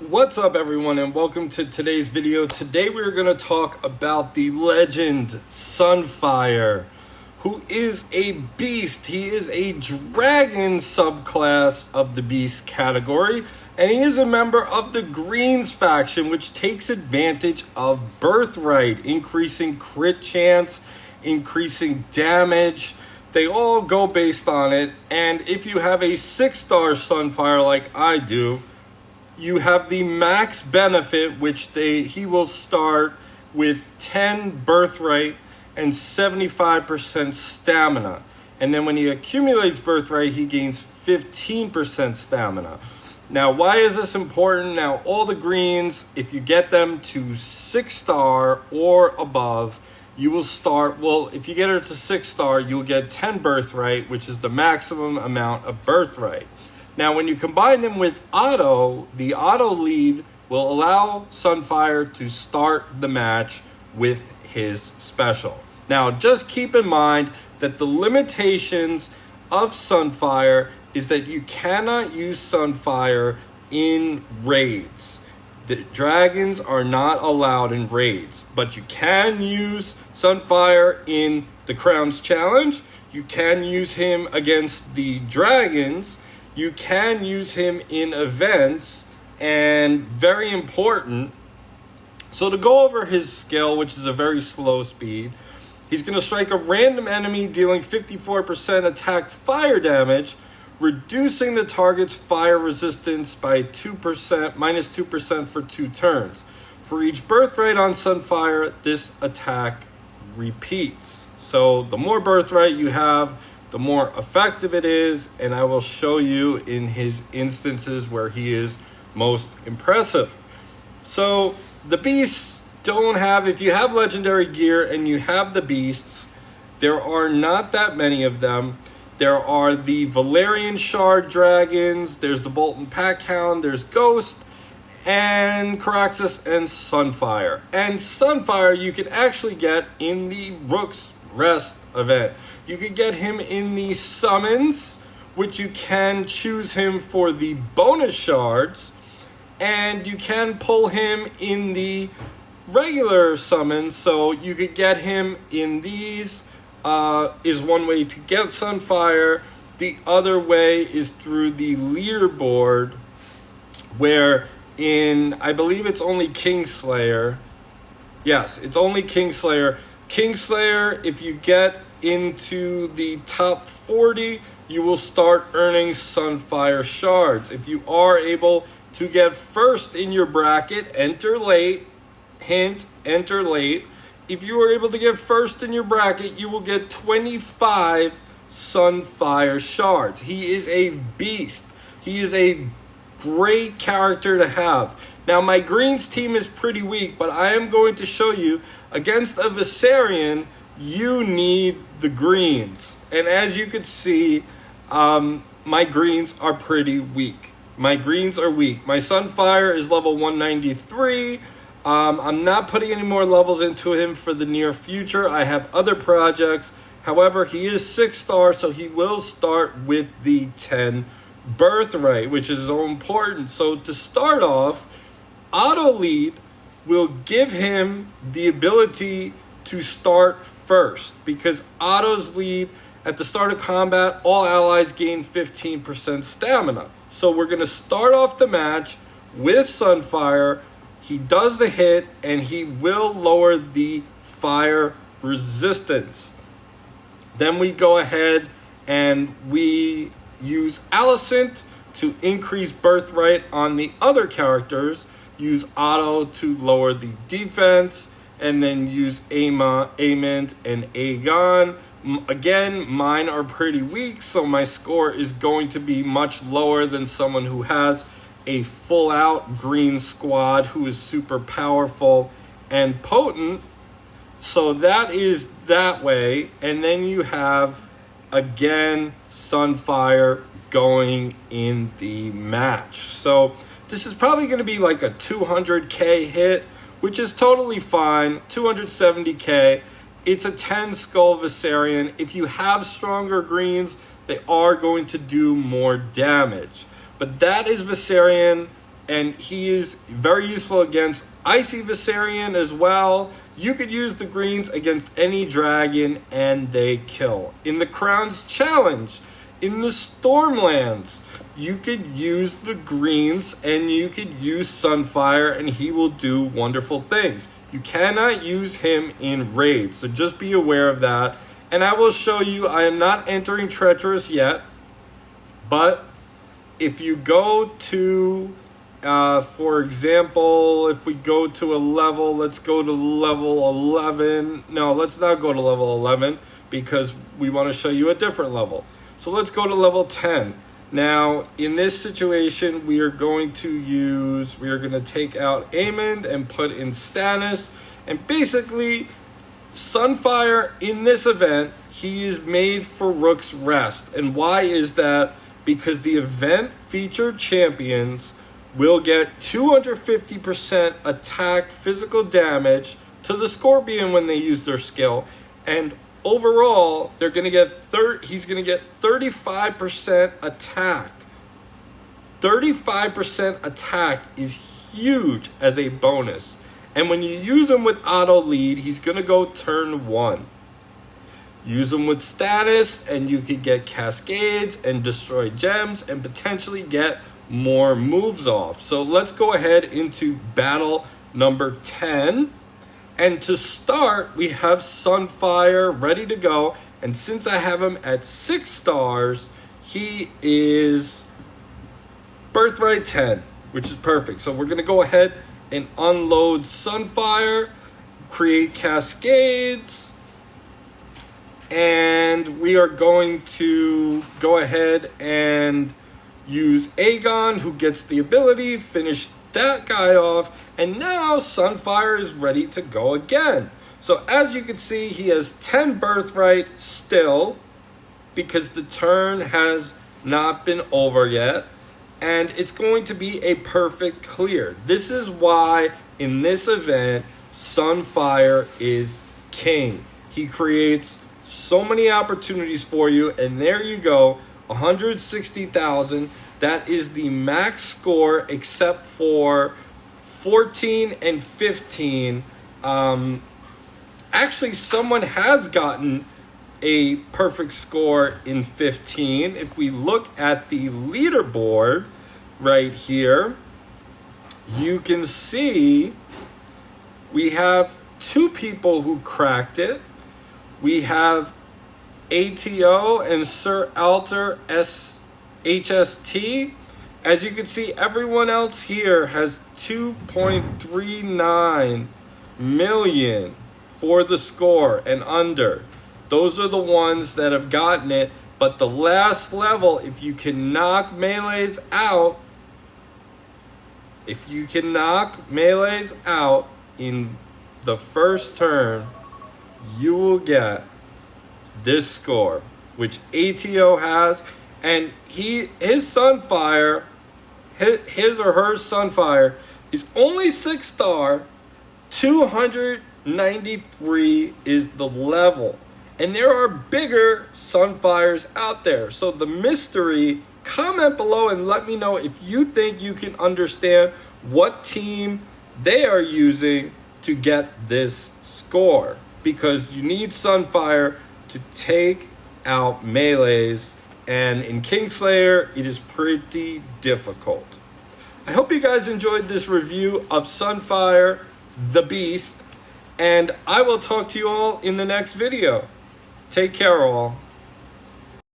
What's up everyone and welcome to today's video. Today we're going to talk about the legend Sunfire, who is a beast. He is a dragon subclass of the beast category, and he is a member of the Greens faction, which takes advantage of Birthright, increasing crit chance, increasing damage. They all go based on it, and if you have a 6-star Sunfire like I do, you have the max benefit, which he will start with 10 birthright and 75% stamina. And then when he accumulates birthright, he gains 15% stamina. Now, why is this important? Now, all the greens, if you get them to 6-star or above, you will start, well, if you get her to 6-star, you'll get 10 birthright, which is the maximum amount of birthright. Now, when you combine them with auto, the auto lead will allow Sunfire to start the match with his special. Now, just keep in mind that the limitations of Sunfire is that you cannot use Sunfire in raids. The dragons are not allowed in raids, but you can use Sunfire in the Crowns Challenge. You can use him against the dragons. You can use him in events, and very important. So to go over his skill, which is a very slow speed, he's going to strike a random enemy dealing 54% attack fire damage, reducing the target's fire resistance by 2%, minus 2% for 2 turns. For each birthright on Sunfire, this attack repeats. So the more birthright you have, the more effective it is, and I will show you in his instances where he is most impressive. So the beasts don't have, if you have legendary gear and you have the beasts, there are not that many of them. There are the Valerian Shard Dragons, there's the Bolton Packhound, there's Ghost, and Caraxus and Sunfire. And Sunfire you can actually get in the Rook's Rest event. You could get him in the summons, which you can choose him for the bonus shards, and you can pull him in the regular summons. So you could get him in these, is one way to get Sunfire. The other way is through the leaderboard, where in, I believe it's only Kingslayer. Yes, it's only Kingslayer. Kingslayer, if you get into the top 40, you will start earning Sunfire shards. If you are able to get first in your bracket, enter late. Hint, enter late. If you are able to get first in your bracket, you will get 25 Sunfire shards. He is a beast. He is a great character to have. Now, my greens team is pretty weak, but I am going to show you against a Viserion, you need the greens. And as you can see, my greens are pretty weak. My greens are weak. My Sunfire is level 193. I'm not putting any more levels into him for the near future. I have other projects. However, he is 6-star, so he will start with the 10 birthright, which is so important. So to start off, auto lead will give him the ability to start first, because autos lead at the start of combat, all allies gain 15% stamina. So we're going to start off the match with Sunfire. He does the hit, and he will lower the fire resistance. Then we go ahead and we use Alicent to increase birthright on the other characters, use auto to lower the defense, and then use Amont, and Aegon. Again, mine are pretty weak, so my score is going to be much lower than someone who has a full-out green squad who is super powerful and potent. So that is that way. And then you have, again, Sunfire going in the match. So this is probably going to be like a 200k hit, which is totally fine. 270k. It's a 10 skull Viserion. If you have stronger greens, they are going to do more damage. But that is Viserion. and he is very useful against Icy Viserion as well. You could use the greens against any dragon and they kill. In the Crown's Challenge, in the Stormlands, you could use the greens and you could use Sunfire and he will do wonderful things. You cannot use him in raids, so just be aware of that. And I will show you, I am not entering Treacherous yet, but if you go to, for example, if we go to a level, let's go to level 11. No, let's not go to level 11 because we want to show you a different level. So let's go to level 10. Now, in this situation, we are going to take out Aemond and put in Stannis. And basically, Sunfire, in this event, he is made for Rook's Rest. And why is that? Because the event featured champions will get 250% attack physical damage to the Scorpion when they use their skill. And overall, he's going to get 35% attack. 35% attack is huge as a bonus. And when you use him with auto lead, he's going to go turn 1. Use him with status, and you could get cascades and destroy gems and potentially get more moves off. So let's go ahead into battle number 10. And to start, we have Sunfire ready to go. And since I have him at 6 stars, he is Birthright 10, which is perfect. So we're going to go ahead and unload Sunfire, create cascades, and we are going to go ahead and use Aegon, who gets the ability, finish that guy off, and now Sunfire is ready to go again. So as you can see, he has 10 Birthright still, because the turn has not been over yet, and it's going to be a perfect clear. This is why in this event, Sunfire is king. He creates so many opportunities for you, and there you go, 160,000. That is the max score except for 14 and 15. Actually, someone has gotten a perfect score in 15. If we look at the leaderboard right here, you can see we have 2 people who cracked it. We have ATO and Sir Alter HST. As you can see, everyone else here has 2.39 million for the score and under. Those are the ones that have gotten it. But the last level, if you can knock melees out, in the first turn, you will get this score, which ATO has, and his Sunfire, his or her Sunfire is only 6 star, 293 is the level, and there are bigger Sunfires out there. So the mystery, comment below and let me know if you think you can understand what team they are using to get this score, because you need Sunfire to take out melees, and in Kingslayer it is pretty difficult. I hope you guys enjoyed this review of Sunfire the Beast, and I will talk to you all in the next video. Take care all.